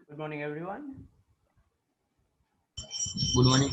Good morning, everyone. Good morning.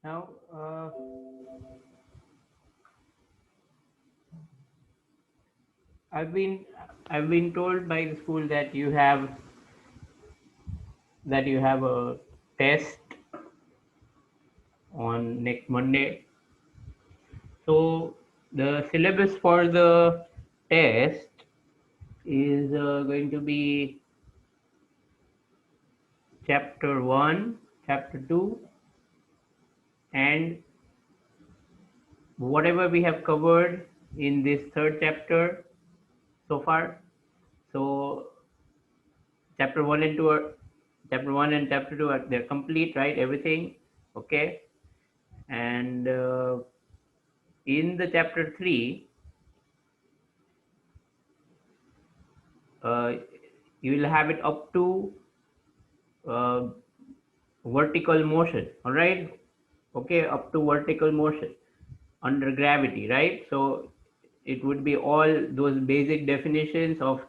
Now, I've been I've been told by the school that you have a test on next Monday. So the syllabus for the test is going to be chapter 1, chapter 2, and whatever we have covered in this third chapter so far. So chapter 1 and 2 are chapter 1 and chapter 2 are they're complete, right? Everything okay. And in the chapter 3, uh, you will have it up to uh, vertical motion, all right? Okay, up to vertical motion under gravity, right? So it would be all those basic definitions of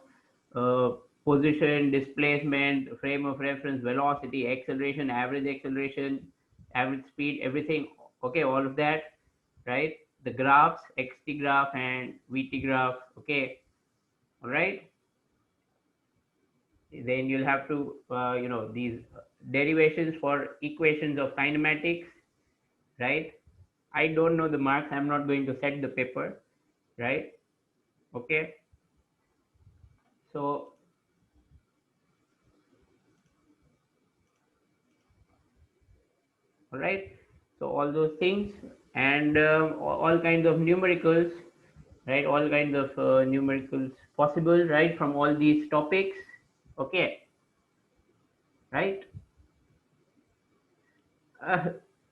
uh, position, displacement, frame of reference, velocity, acceleration, average speed, everything. Okay, all of that, right? The graphs, xt graph and vt graph. Okay, all right. Then you'll have to these derivations for equations of kinematics, right? I don't know the marks, I'm not going to set the paper, right? Okay, so all right, so all those things, and all kinds of numericals, right? All kinds of numericals possible, right, from all these topics. Okay, right. uh,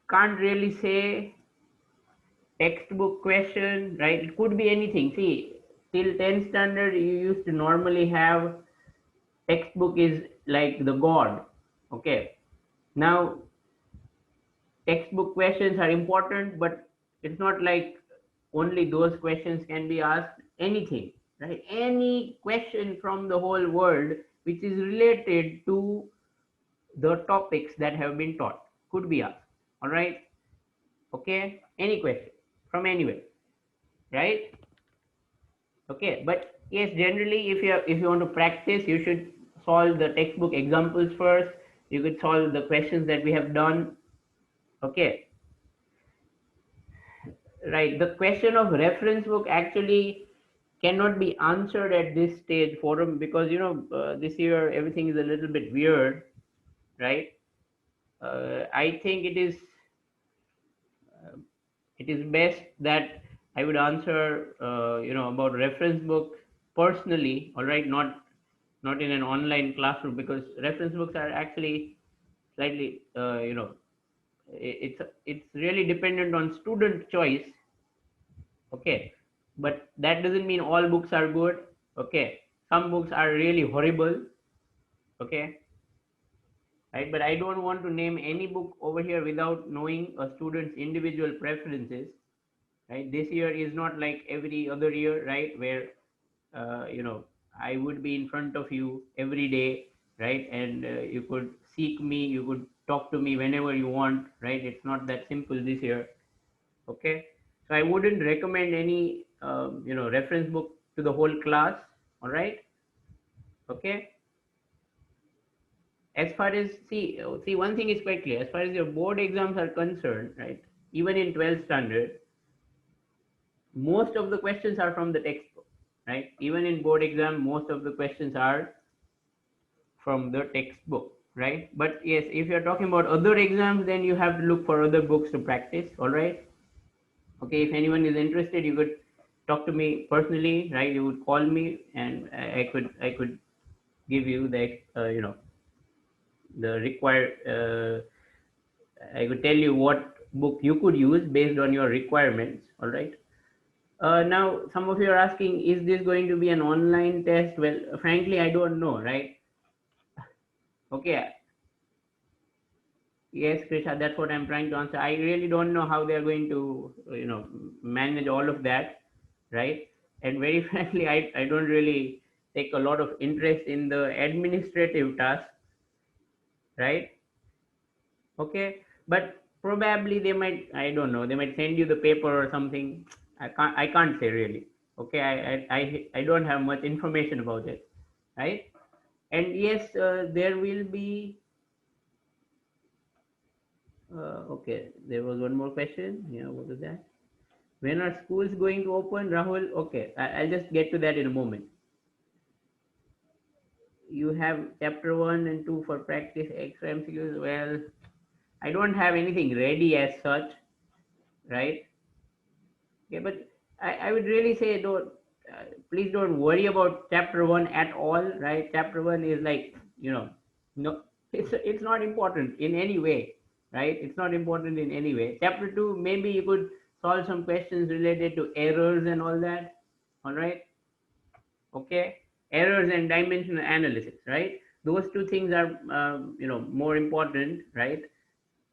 can't really say textbook question, right? It could be anything. See, till 10th standard, you used to normally have textbook is like the god. Okay. Now, textbook questions are important, but it's not like only those questions can be asked. Anything, right? Any question from the whole world which is related to the topics that have been taught could be asked. All right. Okay. Any question from anywhere, right? Okay, but yes, generally, if you want to practice, you should solve the textbook examples first. You could solve the questions that we have done. Okay, right. The question of reference book actually cannot be answered at this stage forum because this year everything is a little bit weird, right? I think it is best that I would answer about reference book personally, all right, not in an online classroom, because reference books are actually slightly it's really dependent on student choice. Okay, but that doesn't mean all books are good. Okay, some books are really horrible. Okay, right, but I don't want to name any book over here without knowing a student's individual preferences, right? This year is not like every other year, right, where I would be in front of you every day, right? And you could seek me, you could talk to me whenever you want, right? It's not that simple this year. Okay, so I wouldn't recommend any reference book to the whole class. All right. Okay, as far as see one thing is quite clear. As far as your board exams are concerned, right, even in 12th standard, most of the questions are from the textbook, right? Even in board exam, most of the questions are from the textbook, right? But yes, if you're talking about other exams, then you have to look for other books to practice, all right? Okay, if anyone is interested, you could talk to me personally, right? You would call me, and I could give you the the required. I could tell you what book you could use based on your requirements. All right. Now, some of you are asking, is this going to be an online test? Well, frankly, I don't know, right? Okay. Yes, Krisha, that's what I'm trying to answer. I really don't know how they're going to, manage all of that, right? And very frankly, I don't really take a lot of interest in the administrative task, right? Okay, but probably they might, I don't know, they might send you the paper or something. I can't say really. Okay, I don't have much information about it, right? And yes, there will be. Okay, there was one more question. Yeah, what is that? When are schools going to open, Rahul? Okay, I'll just get to that in a moment. You have chapter 1 and 2 for practice extra MCQs. Well, I don't have anything ready as such, right? Okay, but I would really say don't, please don't worry about chapter 1 at all, right? Chapter 1 is like, no, it's not important in any way, right? It's not important in any way. Chapter 2, maybe you could solve some questions related to errors and all that, all right? Okay, errors and dimensional analysis, right? Those two things are, more important, right?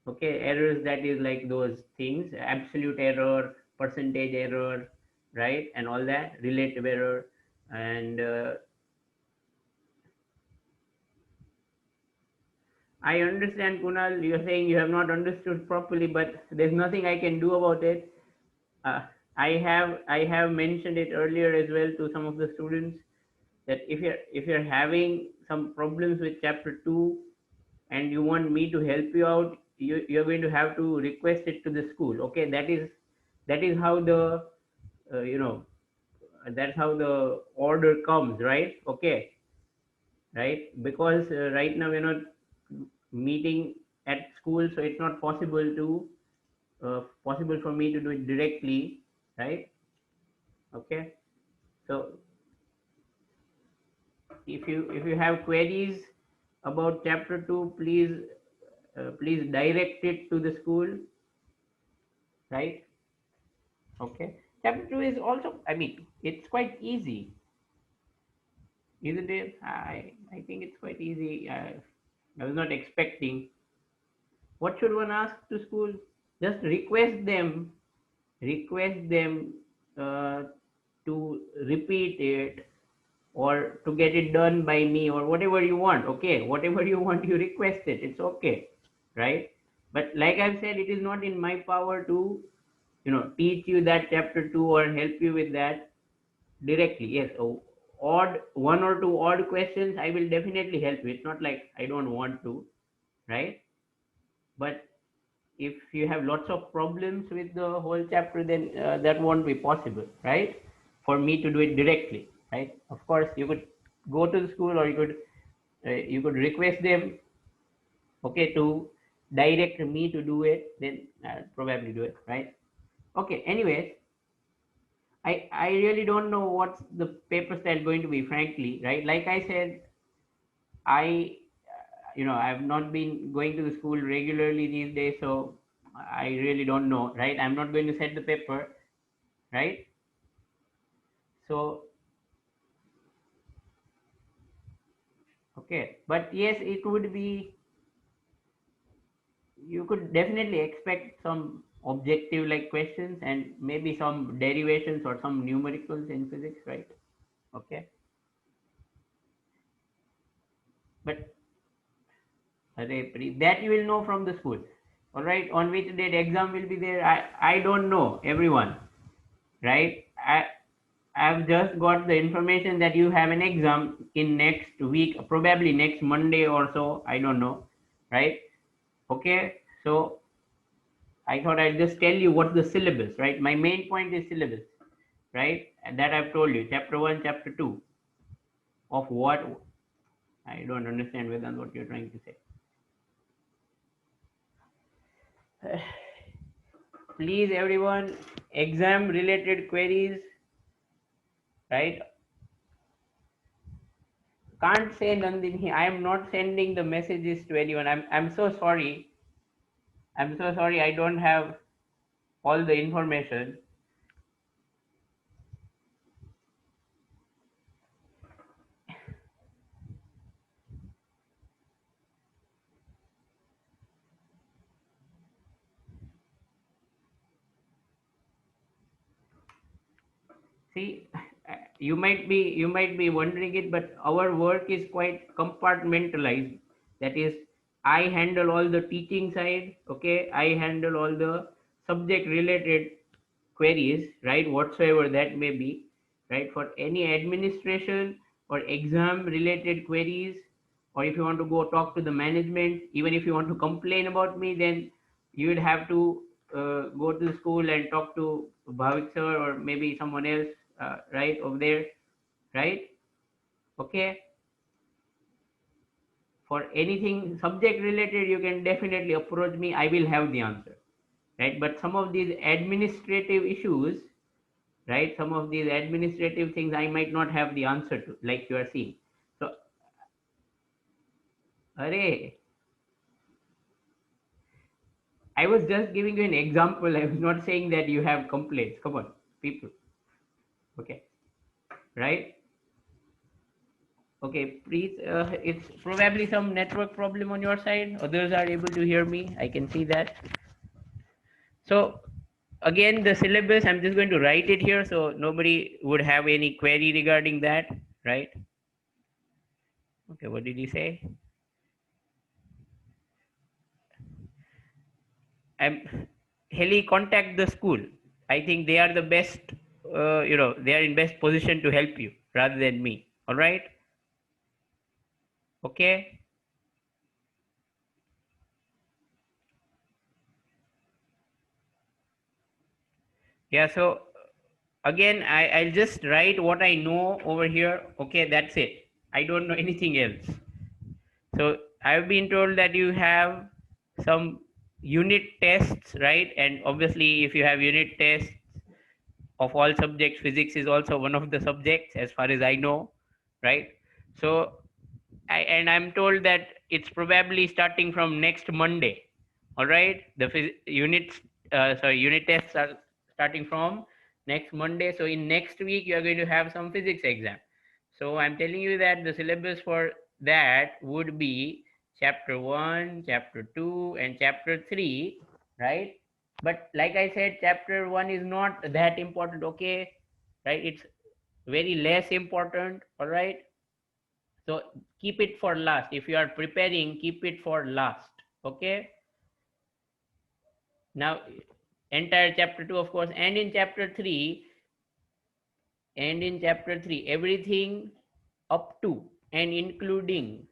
Okay, errors, that is like those things, absolute error, percentage error, right? And all that, relative error. And I understand, Kunal, you're saying you have not understood properly, but there's nothing I can do about it. uh, I have mentioned it earlier as well to some of the students, that if you're having some problems with chapter 2 and you want me to help you out, you're going to have to request it to the school. Okay, that is how the, uh, you know that's how the order comes, right? Okay, right? Because right now we're not meeting at school, so it's not possible for me to do it directly, right? Okay, so if you have queries about chapter 2, please direct it to the school, right? Okay. Chapter 2 is also, I mean, it's quite easy, isn't it? I think it's quite easy. I was not expecting. What should one ask to school? Just request them uh, to repeat it, or to get it done by me, or whatever you want. Okay, whatever you want, you request it. It's okay, right? But like I've said, it is not in my power to, teach you that chapter 2 or help you with that directly. Yes, so odd, one or two odd questions, I will definitely help you. It's not like I don't want to, right? But if you have lots of problems with the whole chapter, then that won't be possible, right? For me to do it directly, right? Of course, you could go to the school, or you could request them, okay, to direct me to do it. Then I'll probably do it, right? Okay. Anyways, I really don't know what's the paper style going to be, frankly, right? Like I said, I, I've not been going to the school regularly these days, so I really don't know, right? I'm not going to set the paper, right? So, okay. But yes, it would be, you could definitely expect some objective like questions, and maybe some derivations or some numericals in physics, right? Okay. But that you will know from the school. All right. On which date exam will be there? I don't know, everyone, right? I've just got the information that you have an exam in next week, probably next Monday or so. I don't know, right? Okay. So I thought I'd just tell you what's the syllabus, right? My main point is syllabus. right? And that I've told you, chapter 1, chapter 2 of what? I don't understand, Vedant, what you're trying to say. Please, everyone, exam related queries, right? Can't say Nandini. I am not sending the messages to anyone. I'm so sorry. I'm so sorry. I don't have all the information. See, you might be wondering it, but our work is quite compartmentalized. That is, I handle all the teaching side. Okay, I handle all the subject related queries, right? Whatsoever that may be, right? For any administration or exam related queries, or if you want to go talk to the management, even if you want to complain about me, then you would have to go to the school and talk to Bhavik sir or maybe someone else, right over there, right? Okay. For anything subject related, you can definitely approach me. I will have the answer, right? But some of these administrative issues, right? Some of these administrative things I might not have the answer to, like you are seeing. So, array, I was just giving you an example. I was not saying that you have complaints. Come on, people. Okay, right? Okay, please. It's probably some network problem on your side. Others are able to hear me. I can see that. So, again, the syllabus, I'm just going to write it here so nobody would have any query regarding that, right? Okay, what did he say? I'm Heli, contact the school. I think they are the best, they are in best position to help you rather than me. All right? Okay? Yeah, so again, I'll just write what I know over here. Okay, that's it. I don't know anything else. So I've been told that you have some unit tests, right? And obviously, if you have unit tests of all subjects, physics is also one of the subjects as far as I know, right? So I'm told that it's probably starting from next Monday. All right, the unit tests are starting from next Monday. So in next week you are going to have some physics exam. So I'm telling you that the syllabus for that would be chapter 1, chapter 2, and chapter 3, right? But like I said, chapter 1 is not that important, okay? Right? It's very less important, all right? So keep it for last. If you are preparing, keep it for last. Okay. Now, entire chapter 2, of course, and in chapter 3, everything up to and including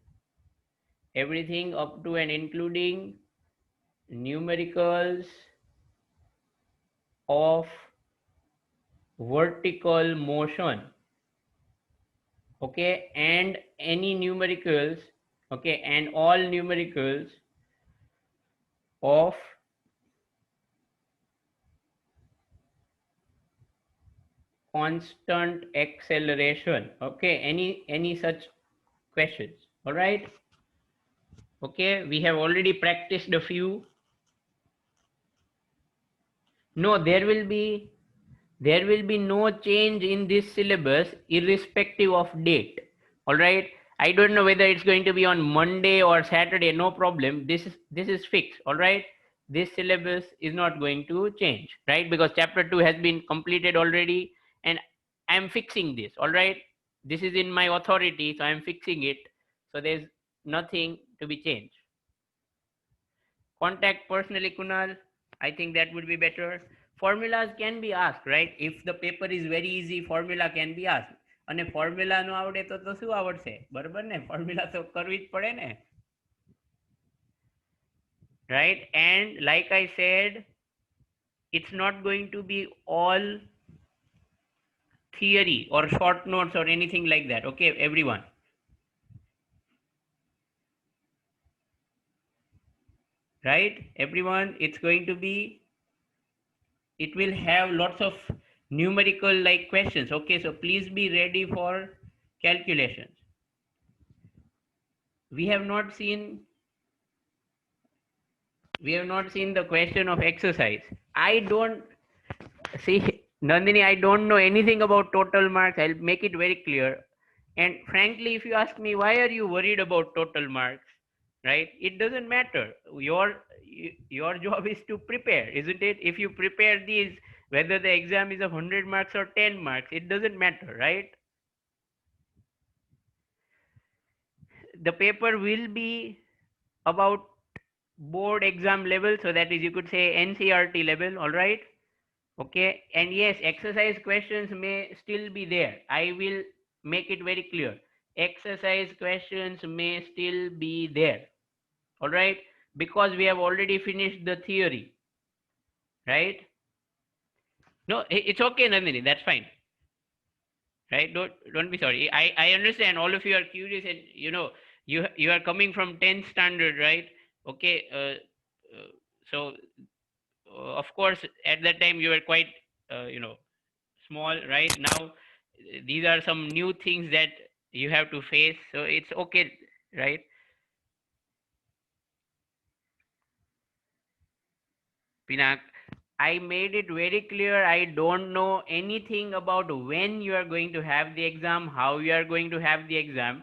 numericals of vertical motion. Okay, and any numericals, okay, and all numericals of constant acceleration. Okay, any such questions? All right. Okay, we have already practiced a few. No, there will be no change in this syllabus irrespective of date. All right, I don't know whether it's going to be on Monday or Saturday. No problem, this is fixed. All right, this syllabus is not going to change, right? Because chapter 2 has been completed already, and I'm fixing this. All right, this is in my authority, so I'm fixing it. So there's nothing to be changed. Contact personally, Kunal. I think that would be better. Formulas can be asked, right? If the paper is very easy, formula can be asked. અને formula નો આવડે તો શું આવડશે, બરોબર ને? Formula તો કરવી જ પડે ને, right? And like I said, it's not going to be all theory or short notes or anything like that. Okay, everyone. Right? Everyone, it's going to be, it will have lots of numerical like questions. Okay, so please be ready for calculations. We have not seen the question of exercise. I don't see, Nandini, I don't know anything about total marks. I'll make it very clear. And frankly, if you ask me, why are you worried about total marks? Right? It doesn't matter. Your job is to prepare, isn't it? If you prepare these, whether the exam is of 100 marks or 10 marks, it doesn't matter, right? The paper will be about board exam level, so that is, you could say, NCRT level, all right? Okay, and yes, exercise questions may still be there. I will make it very clear. Exercise questions may still be there, all right? Because we have already finished the theory, right? No, it's okay, Nandini, that's fine, right? Don't be sorry. I understand all of you are curious, and you are coming from 10th standard, right? Okay, so of course at that time you were quite small. Right now these are some new things that you have to face, so it's okay, right? Pinak, I made it very clear, I don't know anything about when you are going to have the exam, how you are going to have the exam,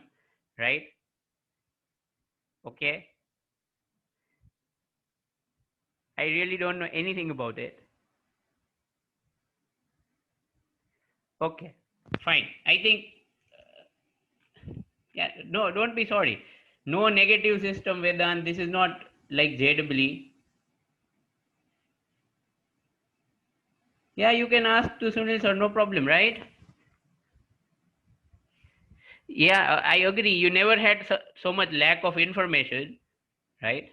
right? Okay, I really don't know anything about it. Okay, fine. I think, yeah, no, don't be sorry. No negative system, Vedant. This is not like JEE. Yeah, you can ask to Sunil sir, no problem, right? Yeah, I agree. You never had so much lack of information, right?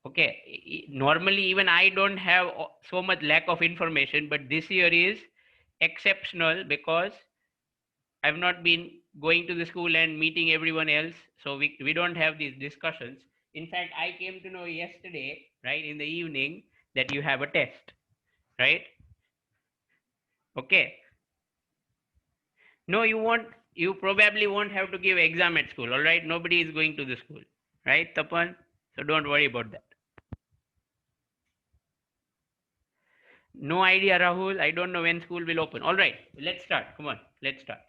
Okay. Normally, even I don't have so much lack of information, but this year is exceptional because I've not been going to the school and meeting everyone else. So we don't have these discussions. In fact, I came to know yesterday, right, in the evening, that you have a test, right? Okay. No, you won't. You probably won't have to give exam at school. All right. Nobody is going to the school, right, Tapan? So don't worry about that. No idea, Rahul. I don't know when school will open. All right. Let's start. Come on. Let's start.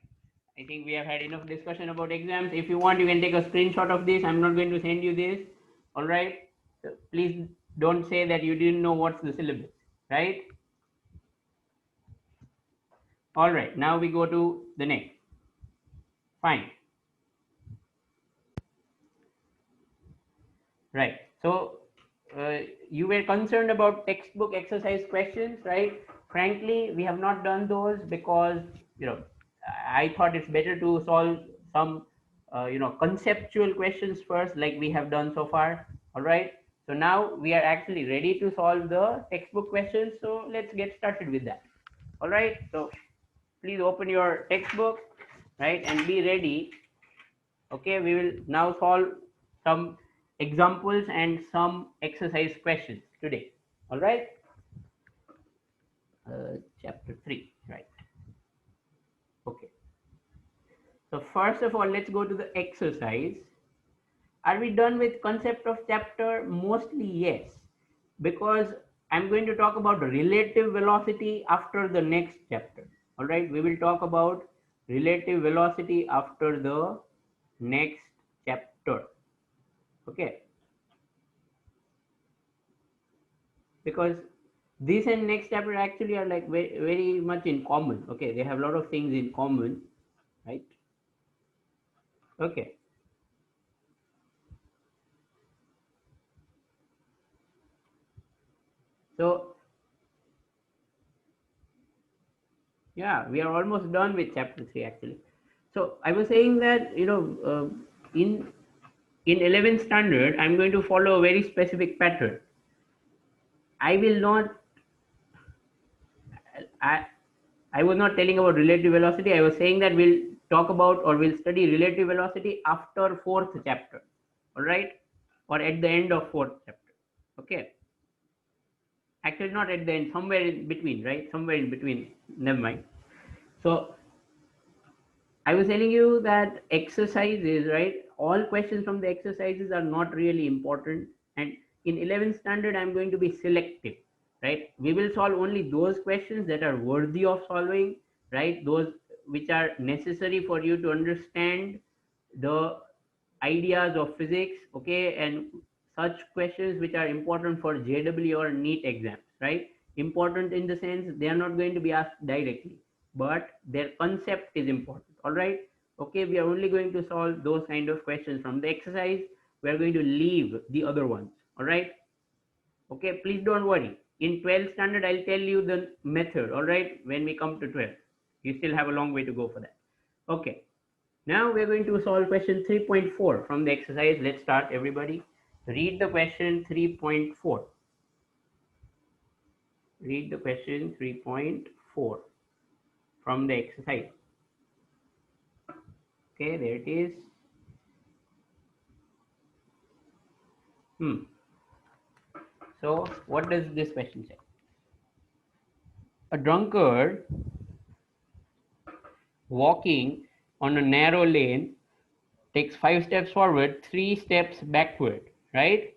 I think we have had enough discussion about exams. If you want, you can take a screenshot of this. I'm not going to send you this. All right. So please don't say that you didn't know what's the syllabus, right? All right. Now we go to the next. Fine. Right. So you were concerned about textbook exercise questions, right? Frankly, we have not done those because I thought it's better to solve some conceptual questions first, like we have done so far. All right. So now we are actually ready to solve the textbook questions. So let's get started with that. All right. So please open your textbook, right, and be ready. Okay, we will now solve some examples and some exercise questions today. All right. Chapter 3, right? Okay. So first of all, let's go to the exercise. Are we done with concept of chapter? Mostly yes, because I'm going to talk about relative velocity after the next chapter. All right, we will talk about relative velocity after the next chapter. Okay, because this and next chapter actually are like very, very much in common. Okay, they have a lot of things in common, right? Okay, so yeah, we are almost done with chapter 3 actually. So I was saying that in 11th standard I'm going to follow a very specific pattern. I will not I was not telling about relative velocity. I was saying that we'll talk about or we'll study relative velocity after fourth chapter. All right, or at the end of fourth chapter. Okay. Actually, not at the end. Somewhere in between, right? Somewhere in between. Never mind. So I was telling you that exercises, right? All questions from the exercises are not really important. And in 11th standard, I'm going to be selective, right? We will solve only those questions that are worthy of solving, right? Those which are necessary for you to understand the ideas of physics, okay? And such questions which are important for JW or NEET exams, right? Important in the sense they are not going to be asked directly, but their concept is important. All right. Okay, we are only going to solve those kind of questions from the exercise. We are going to leave the other ones. All right. Okay, please don't worry. In 12th standard, I'll tell you the method. All right, when we come to 12, you still have a long way to go for that. Okay. Now we're going to solve question 3.4 from the exercise. Let's start, everybody. Read the question 3.4. Read the question 3.4 from the exercise. Okay, there it is. So what does this question say? A drunkard walking on a narrow lane takes 5 steps forward, 3 steps backward, right?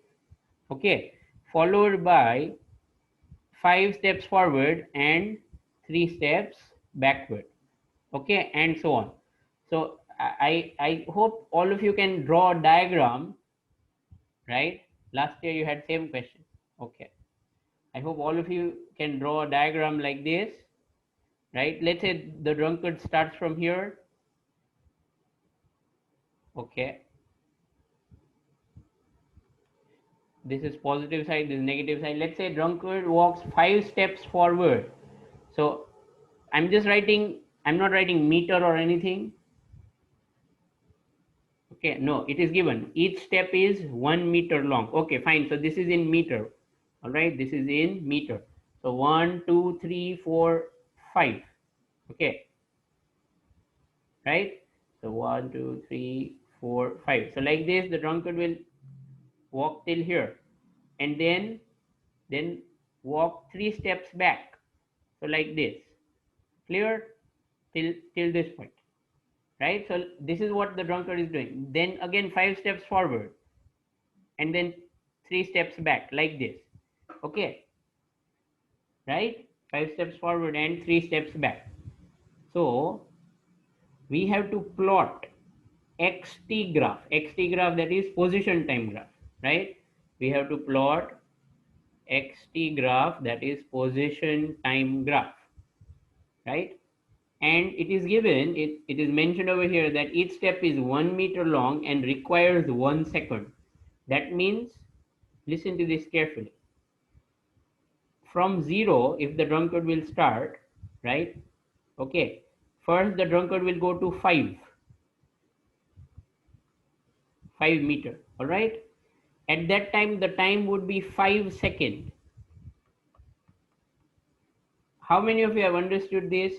Okay, followed by 5 steps forward and 3 steps backward. Okay, and so on. So I hope all of you can draw a diagram, right? Last year you had same question. Okay, I hope all of you can draw a diagram like this, right? Let's say the drunkard starts from here. Okay, this is positive side, this is negative side. Let's say drunkard walks 5 steps forward. So I'm just writing, I'm not writing meter or anything. Okay, no, it is given. Each step is 1 meter long. Okay, fine. So this is in meter. All right, this is in meter. So 1, 2, 3, 4, 5. Okay, right? So 1, 2, 3, 4, 5. So like this, the drunkard will walk till here, and then walk 3 steps back. So like this, clear, till this point, right? So this is what the drunkard is doing. Then again 5 steps forward, and then 3 steps back like this. Okay, right? 5 steps forward and 3 steps back. So we have to plot xt graph, that is position time graph, right? We have to plot xt graph, that is position time graph, right? And it is given, it is mentioned over here that each step is 1 meter long and requires 1 second. That means, listen to this carefully. From 0, if the drunkard will start, right? Okay, first the drunkard will go to 5 meter. All right, at that time the time would be 5 seconds. How many of you have understood this?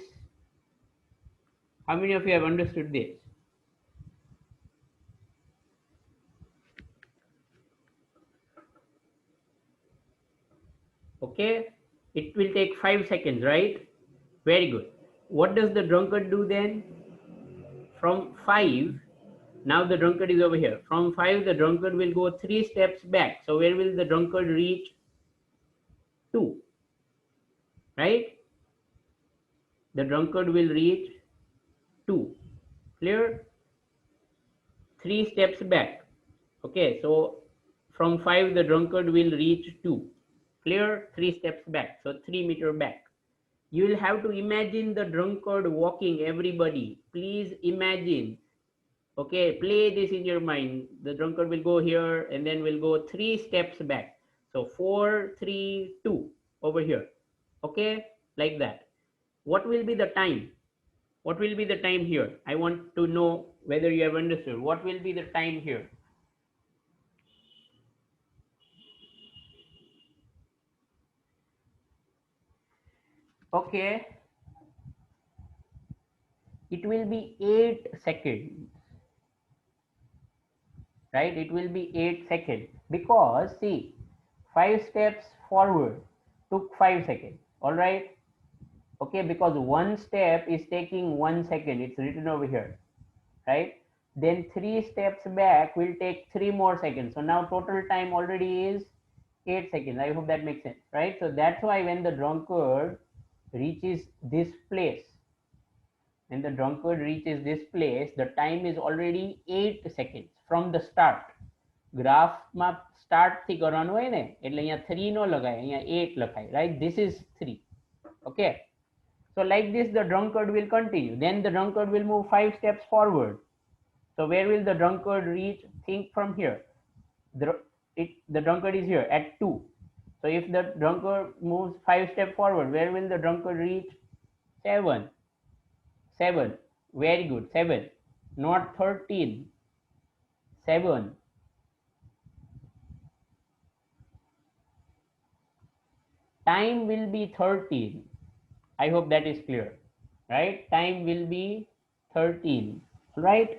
How many of you have understood this? Okay, it will take 5 seconds, right? Very good. What does the drunkard do then? From 5, now the drunkard is over here. From 5, the drunkard will go 3 steps back. So where will the drunkard reach? 2, right? The drunkard will reach 2. Clear? 3 steps back. Okay, so from 5, the drunkard will reach 2. Clear? 3 steps back. So 3 meter back. You will have to imagine the drunkard walking, everybody. Please imagine. Okay, play this in your mind. The drunkard will go here and then will go 3 steps back. So 4, 3, 2 over here. Okay, like that. What will be the time? What will be the time here? I want to know whether you have understood. What will be the time here? Okay, it will be 8 seconds, right? It will be 8 seconds because see, 5 steps forward took 5 seconds, all right? Okay, because one step is taking 1 second, it's written over here, right? Then 3 steps back will take 3 more seconds. So now total time already is 8 seconds. I hope that makes sense, right? So that's why when the drunkard reaches this place, the time is already 8 seconds from the start. ગ્રાફમાં start થી કરવાનું હોય ને એટલે અહીંયા 3 નો લગાય, અહીંયા 8 લખાય, right? This is 3. Okay, so like this the drunkard will continue, then the drunkard will move 5 steps forward. So where will the drunkard reach? Think from here. The drunkard is here at 2. So if the drunkard moves 5 steps forward, where will the drunkard reach? 7. 7. Very good. 7. Not 13. 7. Time will be 13. I hope that is clear, right? Time will be 13, right?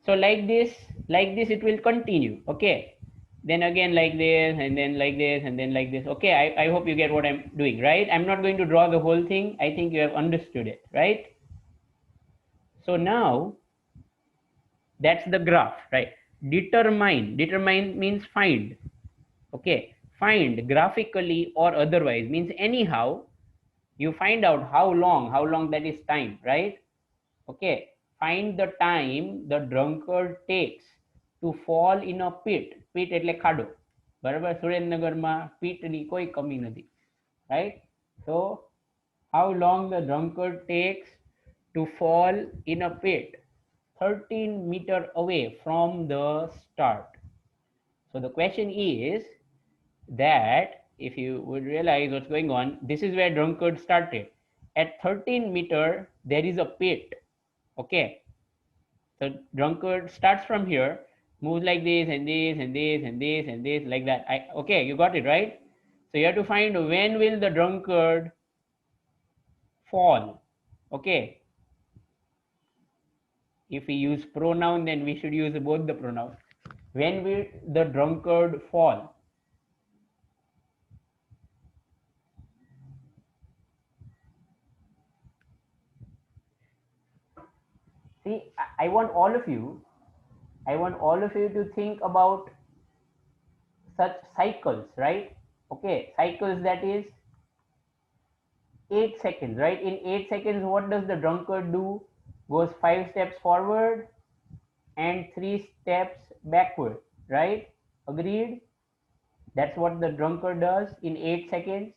So like this it will continue. Okay, then again like this, and then like this, and then like this. Okay, I hope you get what I'm doing, right? I'm not going to draw the whole thing. I think you have understood it, right? So now that's the graph, right? Determine means find. Okay, find graphically or otherwise means anyhow you find out how long that is time, right? Okay, find the time the drunkard takes to fall in a pit. Pit એટલે ખાડો, બરાબર? સુરેન્દ્રનગરમાં પીટની કોઈ કમી નથી, right? So how long the drunkard takes to fall in a pit 13 meter away from the start. So the question is that if you would realize what's going on, this is where drunkard started. At 13 meter there is a pit. Okay, so drunkard starts from here, moves like this and this and this and this and this, like that. Okay, you got it, right? So you have to find when will the drunkard fall. Okay, if we use pronoun, then we should use both the pronouns. When will the drunkard fall? See, I want all of you to think about such cycles, right? Okay, cycles, that is 8 seconds, right? In 8 seconds, what does the drunkard do? Goes 5 steps forward and 3 steps backward, right? Agreed? That's what the drunkard does in 8 seconds.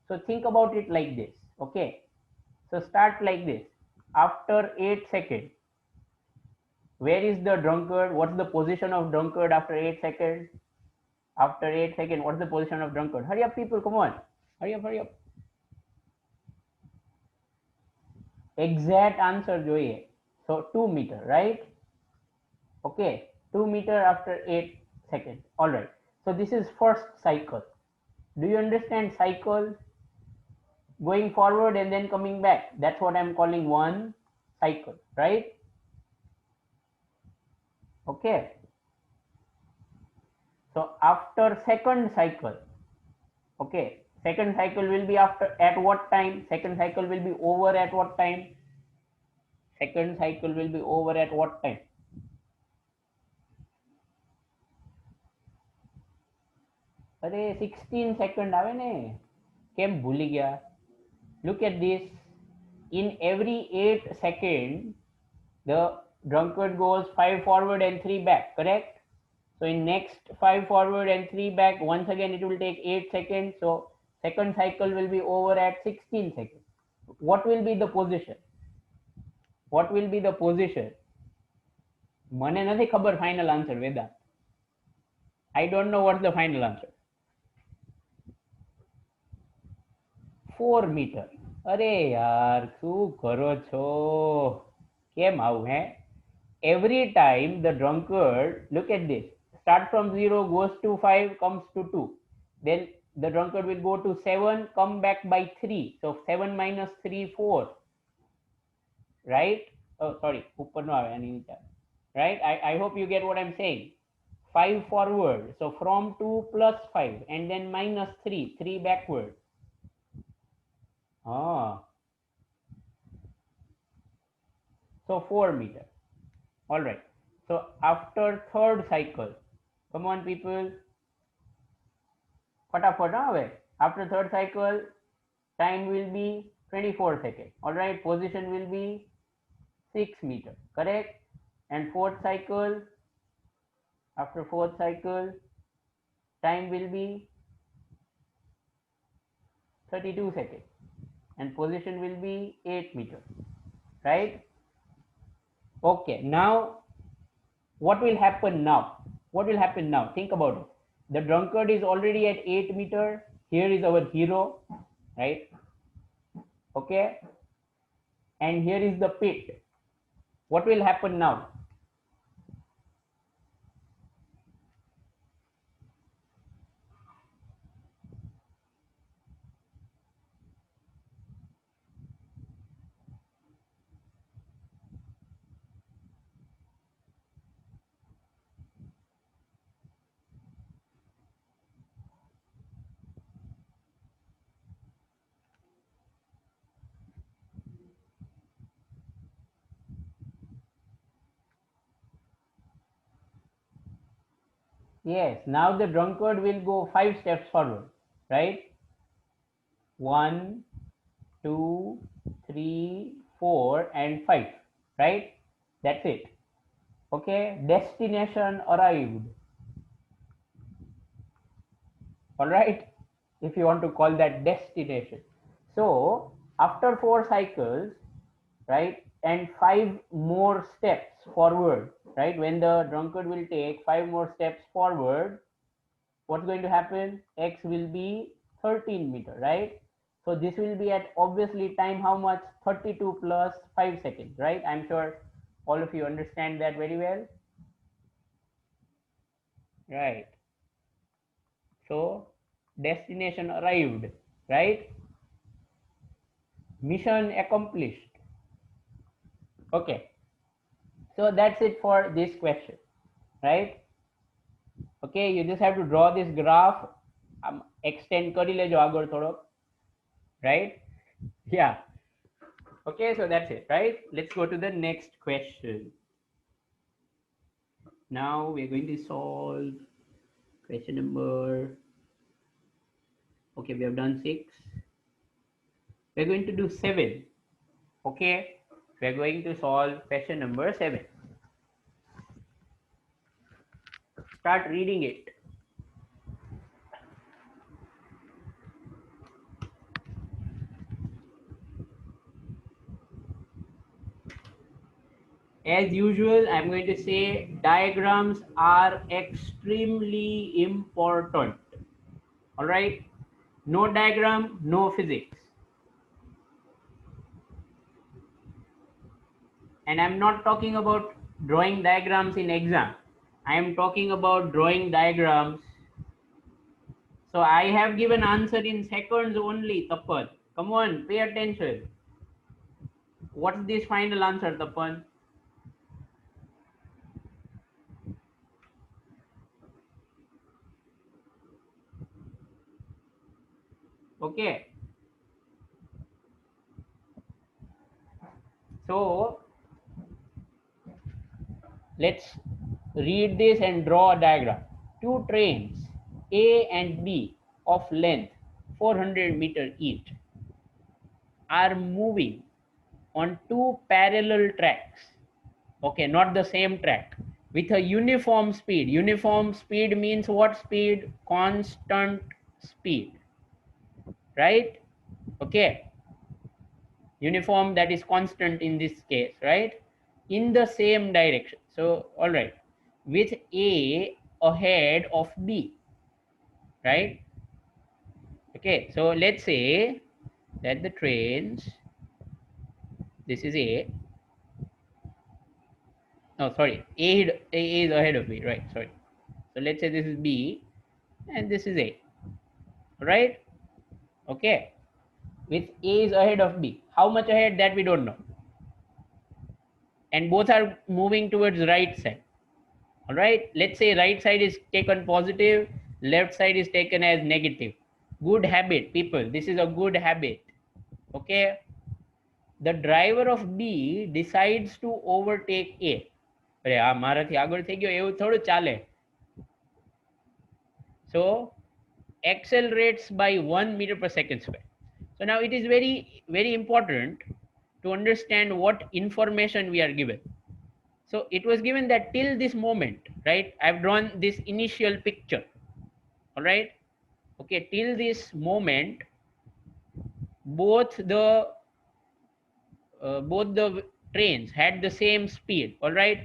So think about it like this, okay? So start like this. After 8 seconds, where is the drunkard? What's the position of drunkard after 8 seconds? After 8 seconds, what's the position of drunkard? Hurry up, people, come on. Hurry up. Exact answer જોઈએ. So 2 meter, right? Okay, 2 meter after 8 seconds. All right. So this is first cycle. Do you understand cycle? Going forward and then coming back. That's what I'm calling one cycle, right? Okay. So after second cycle, okay, second cycle will be after at what time? Second cycle will be over at what time? Second cycle will be over at what time? અરે 16 second આવે ને, કેમ ભૂલી ગયા? Look at this. In every 8 seconds, the drunkard goes 5 forward and 3 back, correct? So in next 5 forward and 3 back, once again it will take 8 seconds. So second cycle will be over at 16 seconds. What will be the position? What will be the position? મને નથી ખબર final answer, Vedanta. I don't know what's the final answer. 4 meter. અરે યાર શું કરો છો? કેમ આવું હે? Every time the drunkard, look at this, start from 0, goes to 5, comes to 2. Then the drunkard will go to 7, come back by 3. So 7 minus 3, 4. right? Oh, sorry, ઉપર નો આવે આની નીચે, right? I hope you get what I'm saying. 5 forward, so from 2 plus 5 and then minus 3, 3 backward. Ah, so 4 meter. All right, so after third cycle, come on people, फटाफट હવે, after third cycle time will be 24 seconds. All right, position will be 6 meter, correct? And fourth cycle, after fourth cycle time will be 32 seconds and position will be 8 meter, right? Okay, now what will happen now? What will happen now? Think about it. The drunkard is already at 8 meter. Here is our hero, right? Okay, and here is the pit. What will happen now? Yes, now the drunkard will go 5 steps forward, right? 1, 2, 3, 4, and 5, right? That's it. Okay, destination arrived. All right, if you want to call that destination. So after 4 cycles, right, and 5 more steps forward, right, when the drunkard will take 5 more steps forward, what's going to happen? X will be 13 meter, right? So this will be at obviously time how much? 32 plus 5 seconds, right? I'm sure all of you understand that very well, right? So destination arrived, right? Mission accomplished. Okay, so that's it for this question, right? Okay, you just have to draw this graph, extend કરી લેજો આગળ થોડો, right? Yeah. Okay, so that's it, right? Let's go to the next question. Now we're going to solve question number, okay, we have done 6. We're going to do 7. Okay, we're going to solve question number 7. Start reading it. As usual, I'm going to say diagrams are extremely important. All right, no diagram, no physics. And I'm not talking about drawing diagrams in exam. I am talking about drawing diagrams. So I have given answer in seconds only, Tapan. Come on, pay attention. What's this final answer, Tapan? Okay. So let's read this and draw a diagram. Two trains, A and B, of length 400 meter each, are moving on two parallel tracks. Okay, not the same track, with a uniform speed. Uniform speed means what speed? Constant speed, right? Okay, uniform, that is constant in this case, right? In the same direction. So all right, with A ahead of B, right? Okay, so let's say that the trains, this is A, no sorry, A is ahead of B, right? Sorry, so let's say this is B and this is A, right? Okay, with A is ahead of B, how much ahead, that we don't know. and both are moving towards the right side. All right, let's say right side is taken positive, left side is taken as negative. Good habit, people, this is a good habit. Okay, the driver of B decides to overtake A. અરે આ મારાથી આગળ થઈ ગયો એવું થોડું ચાલે. So accelerates by 1 meter per second square. So now it is very important to understand what information we are given. So it was given that till this moment, right, I've drawn this initial picture. All right, okay, till this moment both the trains had the same speed. All right,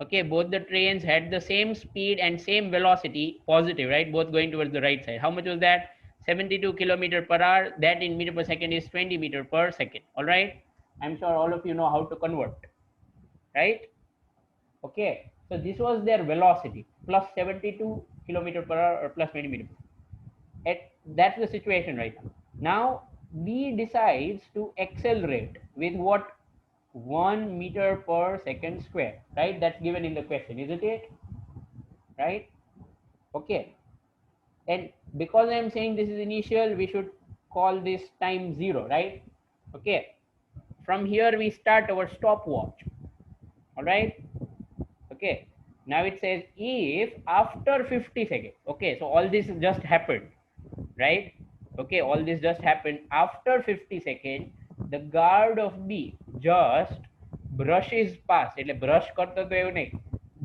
okay, both the trains had the same speed and same velocity, positive, right, both going towards the right side. How much was that? 72 kilometer per hour. That in meter per second is 20 meter per second. All right, I'm sure all of you know how to convert, right? Okay, so this was their velocity, plus 72 kilometer per hour or plus 20 meter. That's the situation right now. Now B decides to accelerate with what? 1 meter per second square, right? That's given in the question, isn't it? Right? Okay. And because I'm saying this is initial, we should call this time 0, right? Okay. From here we start our stopwatch. All right. Okay. Now it says if after 50 seconds, okay, so all this just happened, right? Okay, all this just happened. After 50 seconds, the guard of B just brushes past, એટલે brush કરતો તો એવું નહીં,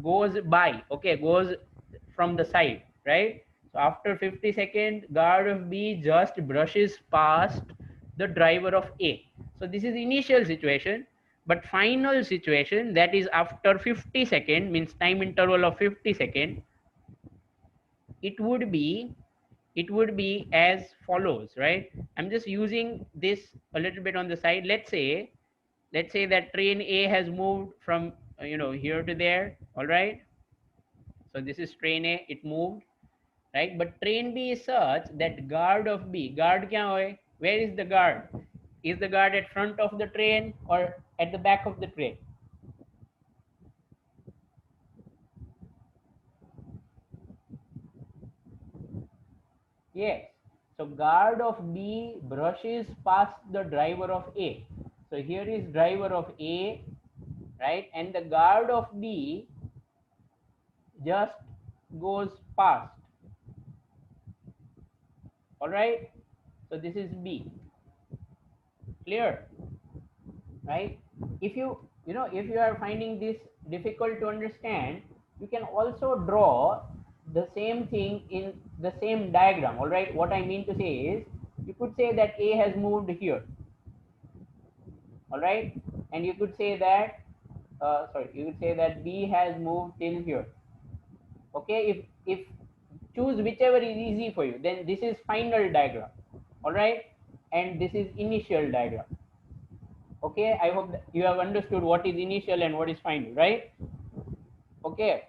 goes by, okay, goes from the side, right? So after 50 seconds, guard of B just brushes past the driver of A. So this is initial situation, but final situation, that is after 50 seconds, means time interval of 50 seconds, it would be as follows, right? I'm just using this a little bit on the side. Let's say that train A has moved from here to there. All right, so this is train A, it moved, right? But train B is such that guard of B, guard kya hoy, where is the guard? Is the guard at front of the train or at the back of the train? Yes. So guard of B brushes past the driver of A. So here is driver of A, right? And the guard of B just goes past. All right. So this is B. Clear, right? If you are finding this difficult to understand, you can also draw the same thing in the same diagram. All right. What I mean to say is, you could say that A has moved here. All right, and you could say that you could say that B has moved till here. Okay, if choose whichever is easy for you, then this is final diagram. All right, and this is initial diagram. Okay, I hope that you have understood what is initial and what is final, right? Okay,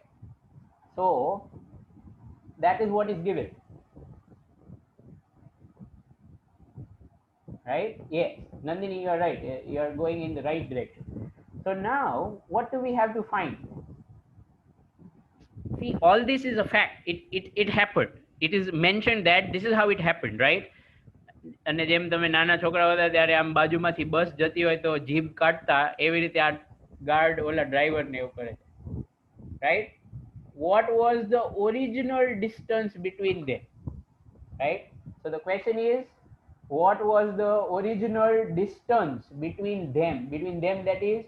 so that is what is given, right? Yes, Nandini, you are right, you are going in the right direction. So now what do we have to find? See, all this is a fact. It happened. It is mentioned that this is how it happened, right? અને જેમ તમે નાના છોકરા હતા ત્યારે આમ બાજુમાંથી બસ જતી હોય તો જીભ કાઢતા, એવી રીતે આ ગાર્ડ ઓલા ડ્રાઈવર ને એવું કરે છે, right? What was the original distance between them, right? So the question is, what was the original distance between them, that is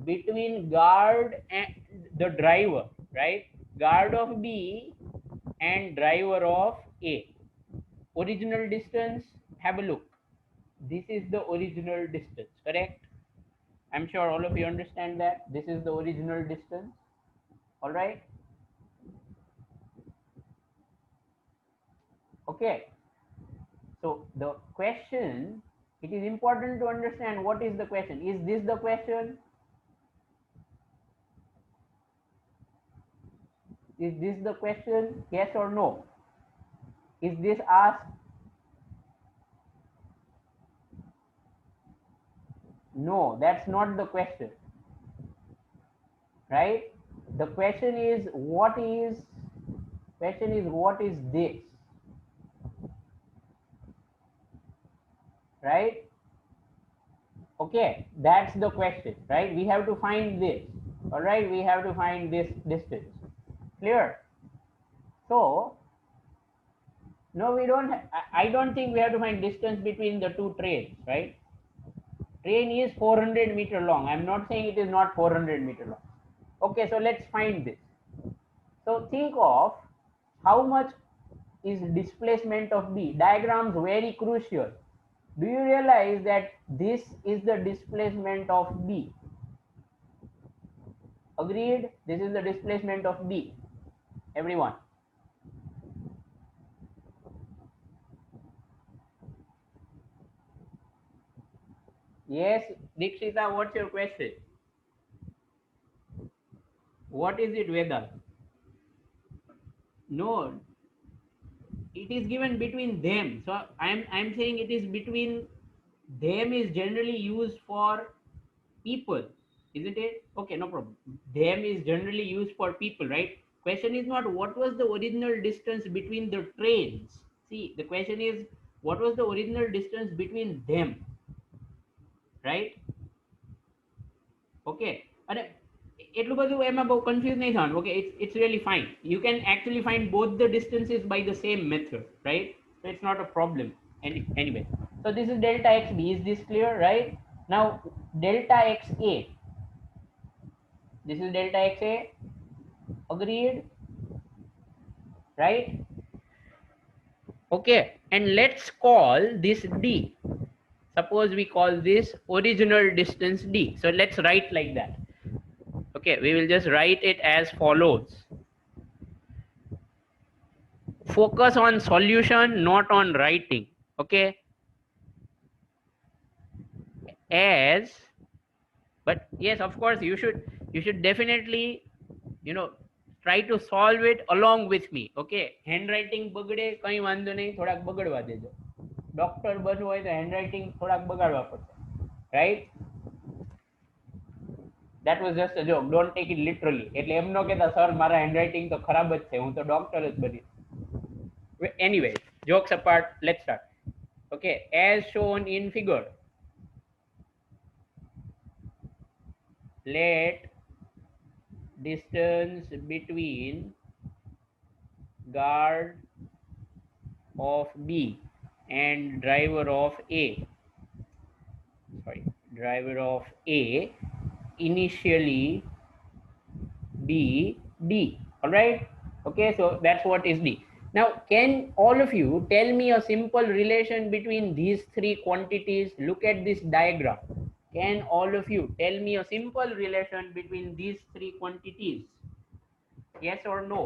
between guard and the driver, right? Guard of B and driver of A. Original distance, have a look. This is the original distance, correct? I'm sure all of you understand that this is the original distance. All right. Okay, so the question, it is important to understand what is the question. Is this the question? Is this the question? Yes or no? Is this asked? No, that's not the question. right? The question is what is this, right? Okay, that's the question, right? We have to find this. All right, we have to find this distance. Clear? So no, we don't. I don't think we have to find distance between the two trains, right? Train is 400-meter long. I'm not saying it is not 400-meter long. Okay, so let's find this. So think of how much is displacement of B. Diagrams very crucial. Do you realize that this is the displacement of B? Agreed? This is the displacement of B. Everyone. Yes, Dikshita, what's your question? What is it, Vedant? No, it is given between them. So I'm saying it is between them is generally used for people, isn't it? Okay, no problem. Them is generally used for people, right? Question is not what was the original distance between the trains. See, the question is what was the original distance between them, right? Okay. અને એટલું બધું એમાં બહુ confuse નહીં થવાનું. Okay, it's really fine. You can actually find both the distances by the same method, right? So it's not a problem. Anyway, so this is delta xb. Is this clear, right? Now delta xa. This is delta xa. Agreed, right? Okay, and let's call this d. Suppose we call this original distance d. So let's write like that. Okay, we will just write it as follows. Focus on solution, not on writing. Okay, as, but yes, of course you should definitely, you know, try to solve it along with me. Okay, handwriting બગડે કઈ વાંધો નહીં, થોડાક બગડવા દેજો. Doctor બનવું હોય તો handwriting થોડાક બગાડવા પડશે, right? That was just a joke, don't take it literally. એટલે એમ ન કહેતા સર મારા handwriting તો ખરાબ જ છે, હું તો ડોક્ટર જ બની. Anyway, jokes apart, let's start. Okay, as shown in figure, let distance between guard of B and driver of A, initially be D. All right, okay, so that's what is D. Now can all of you tell me a simple relation between these three quantities? Look at this diagram. Can all of you tell me a simple relation between these three quantities? Yes or no?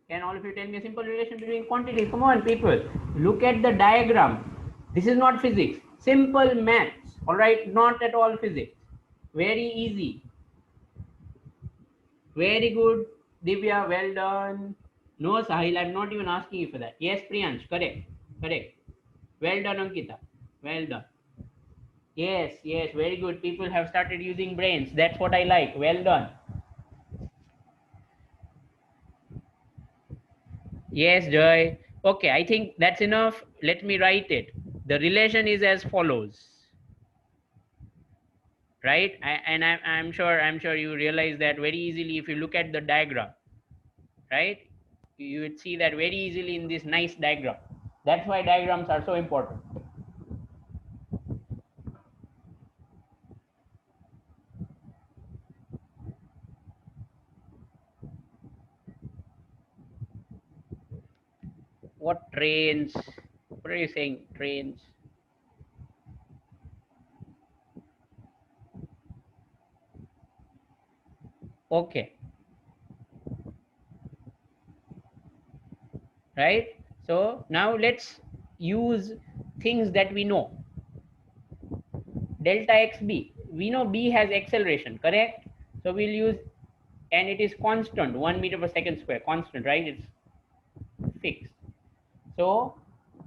Can all of you tell me a simple relation between quantities? Come on, people. Look at the diagram. This is not physics. Simple maths. All right, not at all physics. Very easy. Very good, Divya. Well done. No, Sahil, I'm not even asking you for that. Yes, Priyansh, correct. Correct. Well done, Ankita. Well done. Yes, yes, very good. People have started using brains. That's what I like. Well done. Yes, Joy. Okay, I think that's enough. Let me write it. The relation is as follows. Right? I'm sure you realize that very easily if you look at the diagram. Right? You would see that very easily in this nice diagram. That's why diagrams are so important. What trains? What are you saying? Trains? Okay. Right? So now let's use things that we know. Delta xb, we know B has acceleration, correct? So we'll use, and it is constant, 1 meter per second square, constant, right? It's fixed. So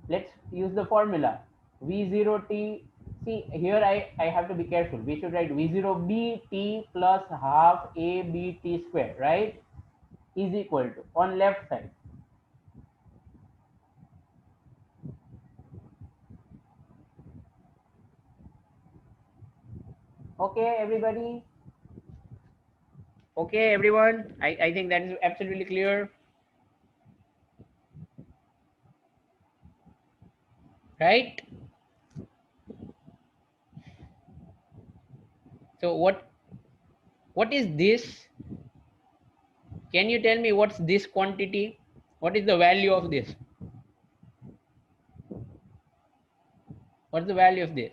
Let's use the formula. V0t, see here I have to be careful. We should write V0bt plus half ABT square, right? Is equal to, on left side. Okay, everybody? Okay, everyone? I think that is absolutely clear, right? So what is this? Can you tell me what's this quantity? What is the value of this? What's the value of this?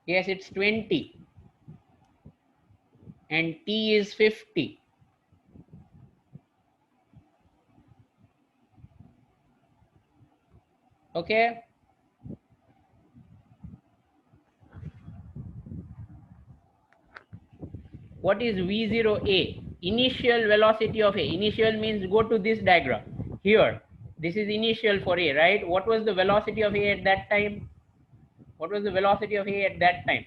Yes, it's 20 and T is 50. Okay. What is V0A? Initial velocity of A. Initial means go to this diagram. Here, this is initial for A, right? What was the velocity of A at that time? What was the velocity of A at that time?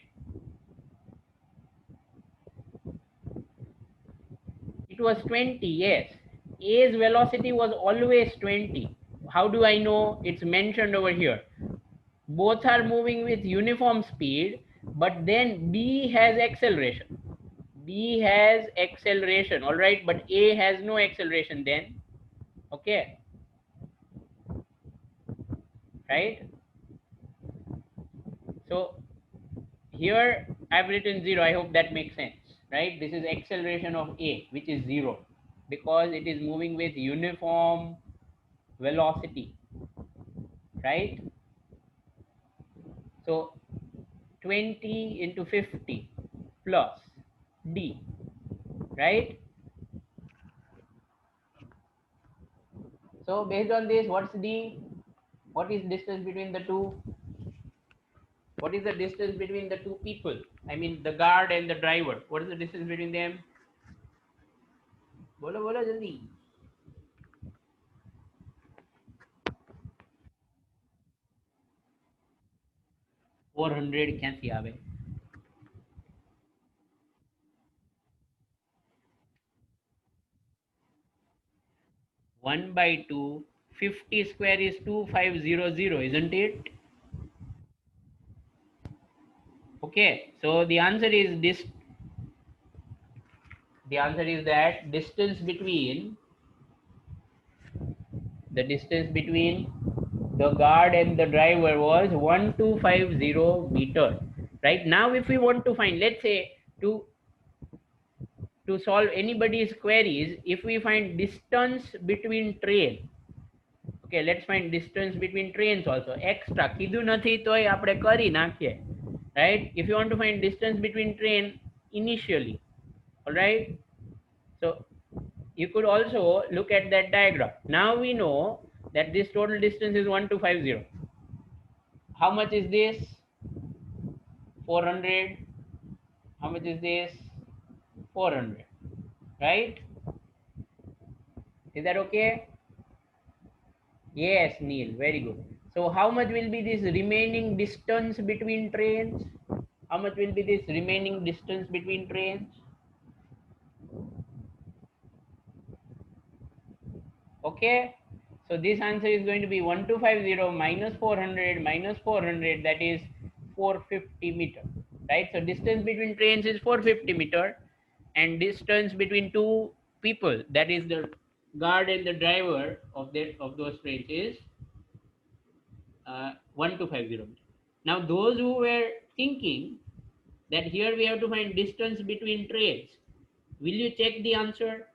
It was 20, yes. A's velocity was always 20. How do I know? It's mentioned over here. Both are moving with uniform speed, but then B has acceleration. B has acceleration, all right, but A has no acceleration then. Okay, right? So here I've written 0. I hope that makes sense, right? This is acceleration of A, which is 0, because it is moving with uniform velocity, right? So 20 into 50 plus D, right? So based on this, what's D? What is distance between the two? What is the distance between the two people? I mean the guard and the driver. What is the distance between them? Bolo bolo jaldi. 400 ક્યાંથી આવે? 1 by 2, 50 square is 2500, isn't it? Okay, so the answer is that distance between the guard and the driver was 1250 meter. Right now, if we want to find, let's say, to solve anybody's queries, if we find distance between train, okay, let's find distance between trains also. Extra કીધું નથી તોય આપણે કરી નાખીએ, right? If you want to find distance between train initially, all right, so you could also look at that diagram. Now we know that this total distance is 1250. How much is this? 400. How much is this? 400, right? Is that okay? Yes, Neil, very good. So how much will be this remaining distance between trains? How much will be this remaining distance between trains? Okay, so this answer is going to be 1250 minus 400 minus 400, that is 450 meter, right? So distance between trains is 450 meter, and distance between two people, that is the guard and the driver of those trains, is 1250 meter. Now those who were thinking that here we have to find distance between trains, will you check the answer?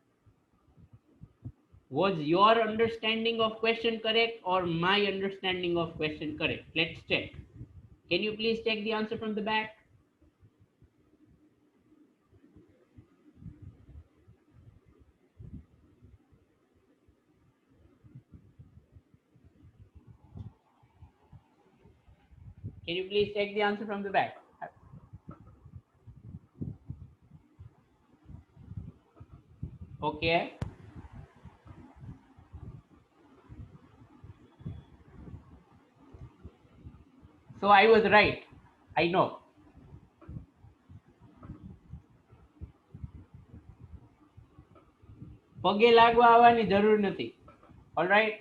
Was your understanding of question correct or my understanding of question correct? Let's check. Can you please check the answer from the back? Can you please check the answer from the back? Okay. So I was right. I know. પગે લાગવા આવવાની જરૂર નથી. All right.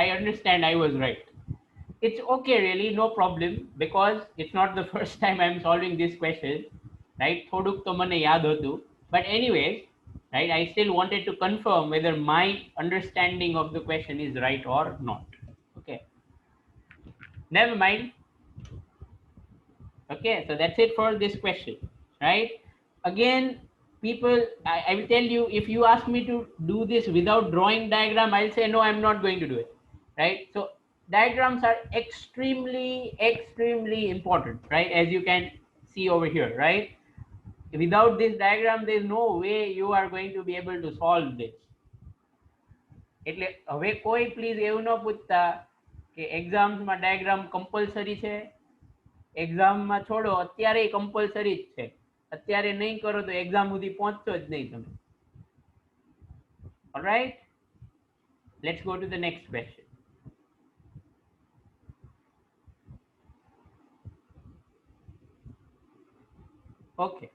I understand I was right. It's okay, really, no problem, because it's not the first time I'm solving this question, right? થોડુંક તો મને યાદ હતું. But anyways, right, I still wanted to confirm whether my understanding of the question is right or not. Okay, never mind. Okay, so that's it for this question, right? Again, people, I will tell you, if you ask me to do this without drawing diagram, I'll say no, I'm not going to do it, right? So diagrams are extremely important, right? As you can see over here, right? Without this diagram, there's no way you are going to be able to solve this. એટલે હવે કોઈ please એવું ન પૂછતા કે એક્ઝામ્સમાં diagram compulsory છે. એક્ઝામમાં છોડો, અત્યારે કમ્પલસરી જ છે. અત્યારે નહીં કરો તો એક્ઝામ સુધી પહોંચશો જ નહીં તમે. Alright, let's go to the next question. Okay.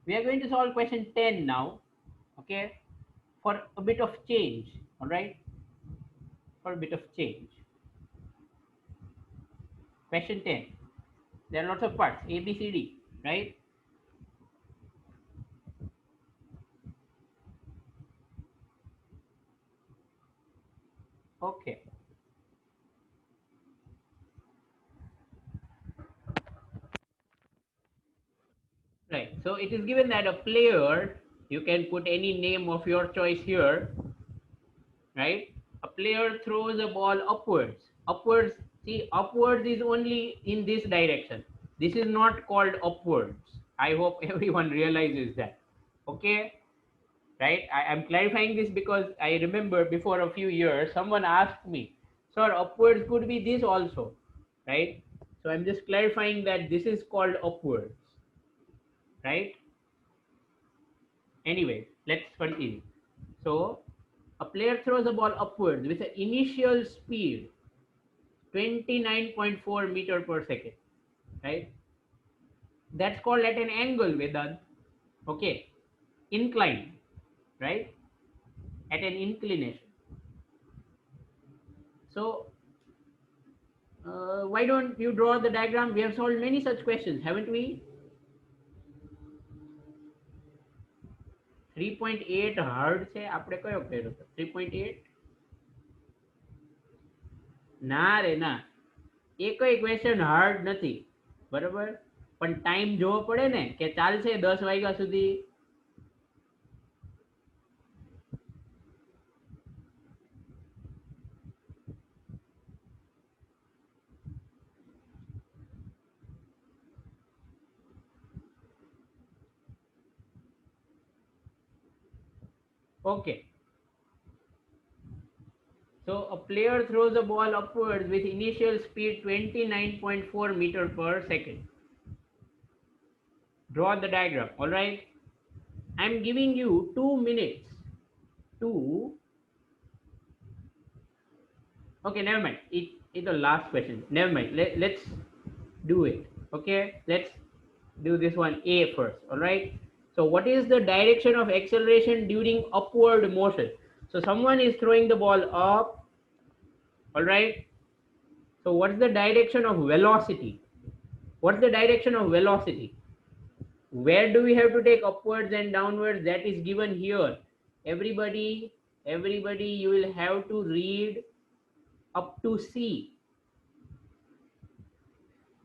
We are going to solve question 10 now. Okay. For a bit of change. All right. For a bit of change. Question 10. There are lots of parts. A, B, C, D. Right. Okay. Right. So it is given that a player, you can put any name of your choice here, right? A player throws a ball upwards. Upwards, see, upwards is only in this direction. This is not called upwards. I hope everyone realizes that. Okay? Right? I'm clarifying this because I remember before a few years, someone asked me, sir, upwards could be this also, right? So I'm just clarifying that this is called upwards, right? Anyway, let's continue. So a player throws a ball upwards with an initial speed 29.4 meter per second, right? That's called at an angle, Vedant. Okay, incline, right? At an inclination. So why don't you draw the diagram? We have solved many such questions, haven't we? 3.8 hard છે. આપણે કયો કર્યો હતો? 3.8 ના રે ના, એ કઈ question hard નથી, બરોબર? પણ ટાઈમ જોવો પડે ને કે ચાલશે 10 વાગ્યા સુધી. Okay. So a player throws a ball upwards with initial speed 29.4 meter per second. Draw the diagram. All right. I'm giving you 2 minutes to. Okay, never mind. It's the last question. Never mind. Let's do it. Okay. Let's do this one A first. All right. So what is the direction of acceleration during upward motion? So someone is throwing the ball up. All right. So what's the direction of velocity? What's the direction of velocity? Where do we have to take upwards and downwards? That is given here. Everybody, you will have to read up to C.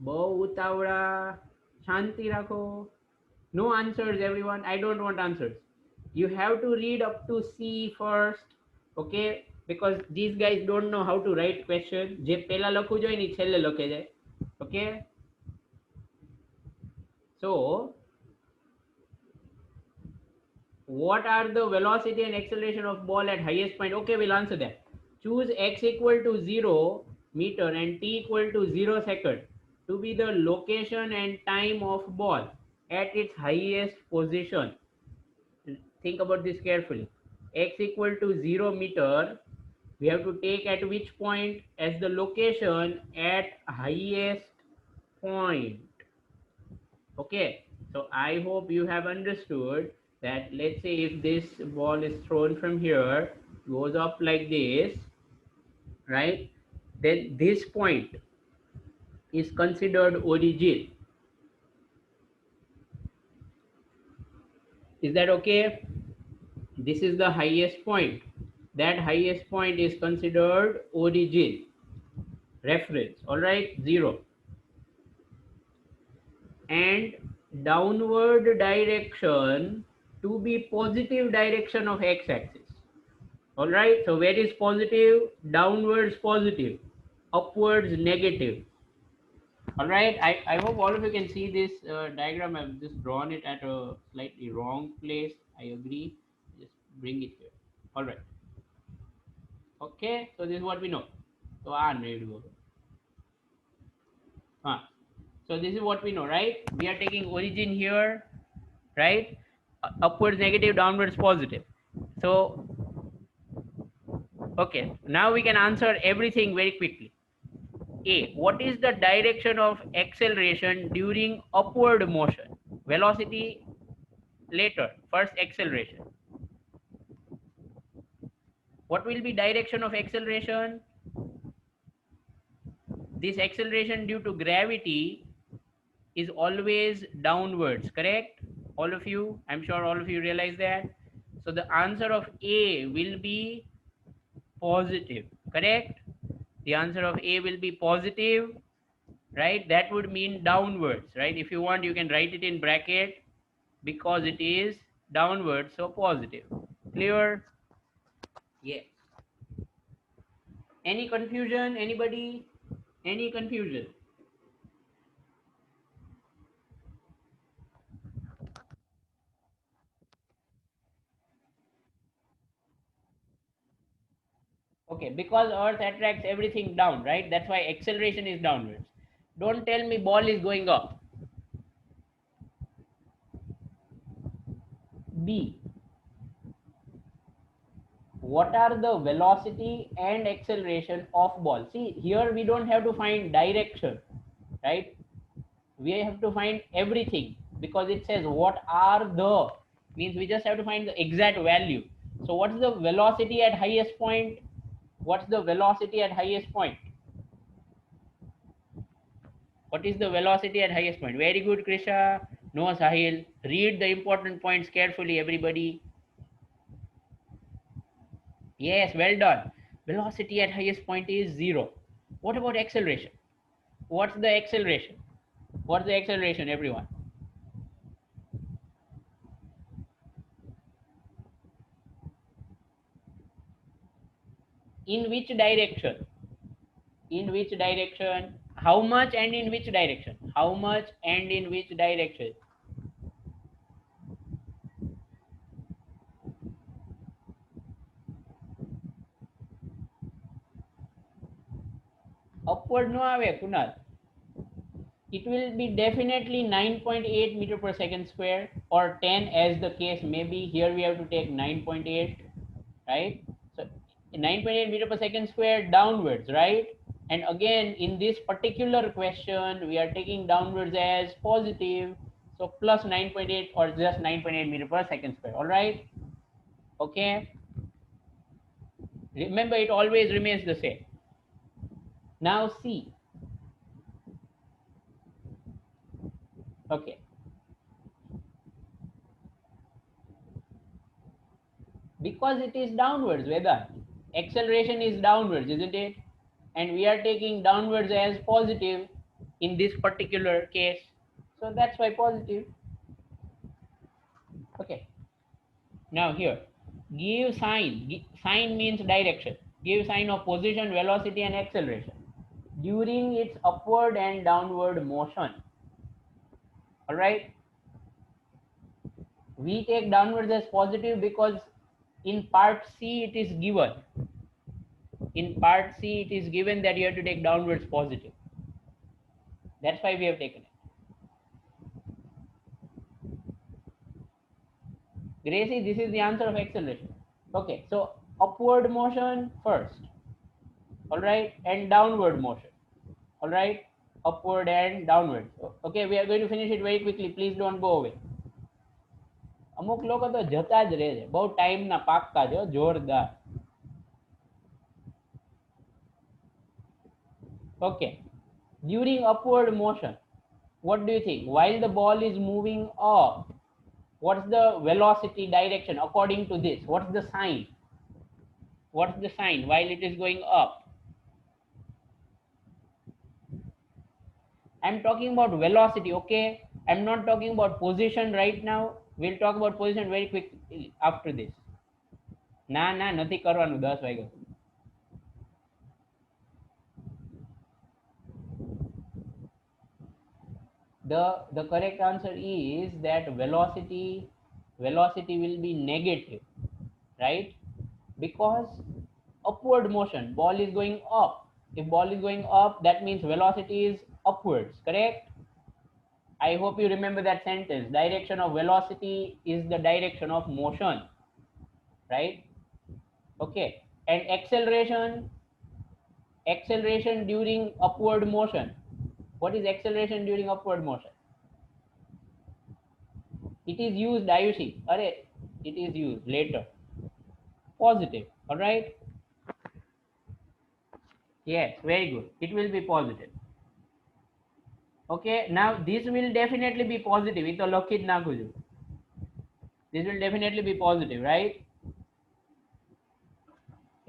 બહુ ઉતાવળા, શાંતિ રાખો. No answers, everyone. I don't want answers. You have to read up to C first, okay? Because these guys don't know how to write question. જે પહેલા લખવું જોઈએ ને છેલ્લે લખે જાય. Okay? So what are the velocity and acceleration of ball at highest point? Okay, we'll answer that. Choose x equal to 0 meter and t equal to 0 second to be the location and time of ball at its highest position. Think about this carefully. x equal to 0 meter, we have to take at which point as the location at highest point. Okay, so I hope you have understood that. Let's say if this ball is thrown from here, goes up like this, right? Then this point is considered origin. Is that okay? This is the highest point. That highest point is considered origin, reference. All right, 0. And downward direction to be positive direction of x-axis. All right, so where is positive? Downwards positive, upwards negative. All right, I hope all of you can see this diagram. I've just drawn it at a slightly wrong place. I agree. Just bring it here. All right. Okay, so this is what we know. So so this is what we know, right? We are taking origin here, right? Upwards negative, downwards positive. So okay, now we can answer everything very quickly. A, what is the direction of acceleration during upward motion? Velocity later, first acceleration. What will be direction of acceleration? This acceleration due to gravity is always downwards, correct? All of you, I'm sure all of you realize that. So the answer of A will be positive, correct? The answer of A will be positive, right? That would mean downwards, right? If you want, you can write it in bracket because it is downwards, so positive. Clear? Yes. Any confusion? Anybody? Any confusion? Okay, because Earth attracts everything down, right? That's why acceleration is downwards. Don't tell me ball is going up. B. What are the velocity and acceleration of ball? See, here we don't have to find direction, right? We have to find everything because it says what are the, means we just have to find the exact value. So what's the velocity at highest point? What's the velocity at highest point? What is the velocity at highest point? Very good, Krisha. No, Sahil. Read the important points carefully, everybody. Yes, well done. Velocity at highest point is 0. What about acceleration? What's the acceleration? What's the acceleration, everyone? In which direction? In which direction? How much and in which direction? How much and in which direction? Upward no ave, Kunal. It will be definitely 9.8 meter per second square or 10 as the case may be. Here we have to take 9.8, right? So 9.8 meter per second square downwards, right? And again, in this particular question, we are taking downwards as positive. So plus 9.8 or just 9.8 meter per second square, all right? Okay. Remember, it always remains the same. Now C. Okay. Because it is downwards, Vedant. Acceleration is downwards, isn't it? And we are taking downwards as positive in this particular case. So that's why positive. Okay. Now here, give sign. Sign means direction. Give sign of position, velocity, and acceleration during its upward and downward motion. All right. We take downwards as positive because in part C it is given. In part C it is given that you have to take downwards positive. That's why we have taken it. Gracie, this is the answer of acceleration. Okay, so upward motion first, all right, and downward motion, all right, upward and downward. Okay, we are going to finish it very quickly. Please don't go away. અમુક લોકો તો જતા જ રહે છે, બહુ time ના પાકતા છે, જોરદાર. Okay, during upward motion, what do you think? While the ball is moving up, what's the velocity direction according to this? What's the sign? What's the sign while it is going up? I'm talking about velocity, okay? I'm not talking about position right now. We'll talk about position very quickly after this. ના ના નથી કરવાનું 10 વાગ્યા. The correct answer is that velocity will be negative, right? Because upward motion, ball is going up. If ball is going up, that means velocity is upwards, correct? I hope you remember that sentence. Direction of velocity is the direction of motion, right? Okay, and acceleration during upward motion. What is acceleration during upward motion? It is used, Ayushi. Arre, it is used later. Positive, all right? Yes, very good. It will be positive. Okay, now this will definitely be positive. It lokit nakuju. This will definitely be positive, right?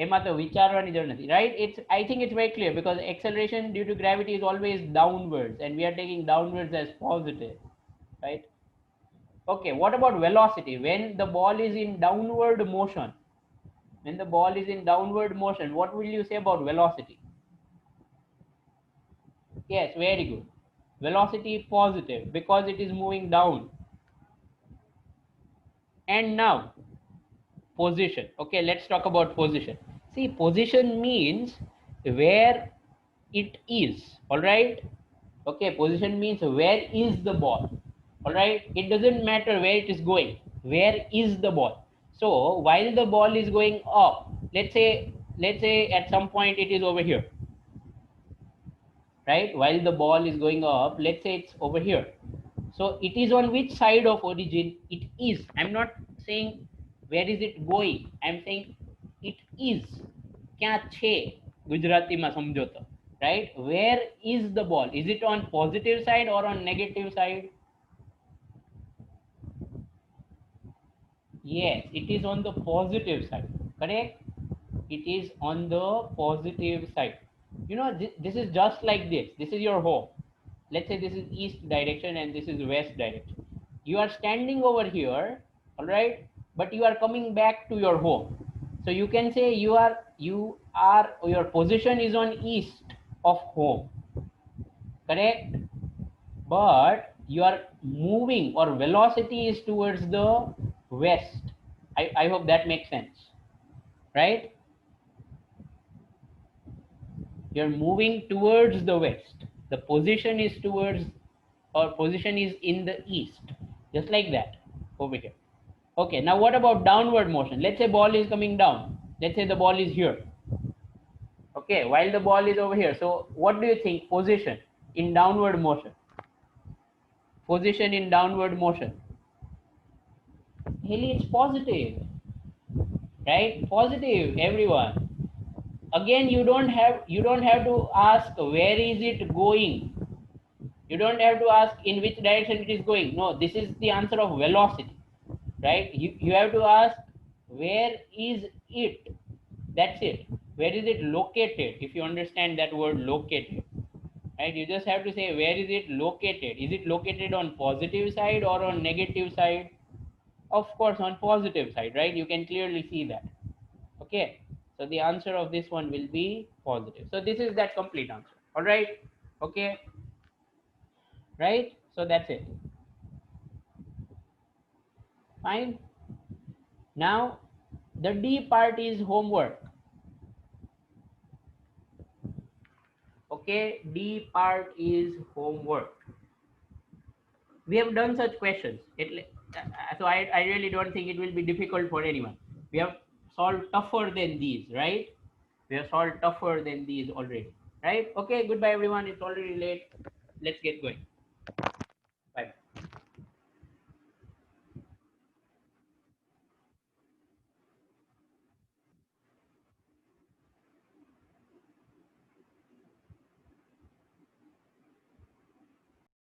એમાં તો વિચારવાની જરૂર નથી, right? It's, I think it's very clear, because acceleration due to gravity is always downwards, and we are taking downwards as positive, right? Okay, what about velocity? When the ball is in downward motion, when the ball is in downward motion, what will you say about velocity? Yes, very good. Velocity positive because it is moving down. And now position. Okay, let's talk about position. See, position means where it is, all right? Okay, position means where is the ball, all right? It doesn't matter where it is going, where is the ball. So while the ball is going up, let's say at some point it is over here, right? While the ball is going up, let's say it's over here. So it is on which side of origin? It is. I'm not saying where is it going, I'm saying it is. ક્યાં છે ગુજરાતીમાં સમજો તો, right? Where is the ball? Is it on positive side or on negative side? Yes, it is on the positive side, correct? It is on the positive side. You know, this is just like this. This is your home. Let's say this is east direction and this is west direction. You are standing over here, all right, but you are coming back to your home. So you can say your position is on east of home, correct? But you are moving, or velocity is towards the west. I hope that makes sense, right? You're moving towards the west. The position is towards, or position is in the east, just like that over here. Okay, now what about downward motion? Let's say ball is coming down. Let's say the ball is here. Okay, while the ball is over here. So what do you think position in downward motion? Position in downward motion. Really, it's positive, right? Positive, everyone. Again, you don't have to ask where is it going. You don't have to ask in which direction it is going. No, this is the answer of velocity, right? You have to ask where is it. That's it. Where is it located? If you understand that word located, right? You just have to say where is it located. Is it located on positive side or on negative side? Of course on positive side, right? You can clearly see that. Okay, so the answer of this one will be positive. So this is that complete answer, all right? Okay, right? So that's it. Fine. Now the D part is homework. Okay, D part is homework. We have done such questions. So I really don't think it will be difficult for anyone. We have solved tougher than these, right? We have solved tougher than these already, right? Okay, goodbye everyone. It's already late. Let's get going.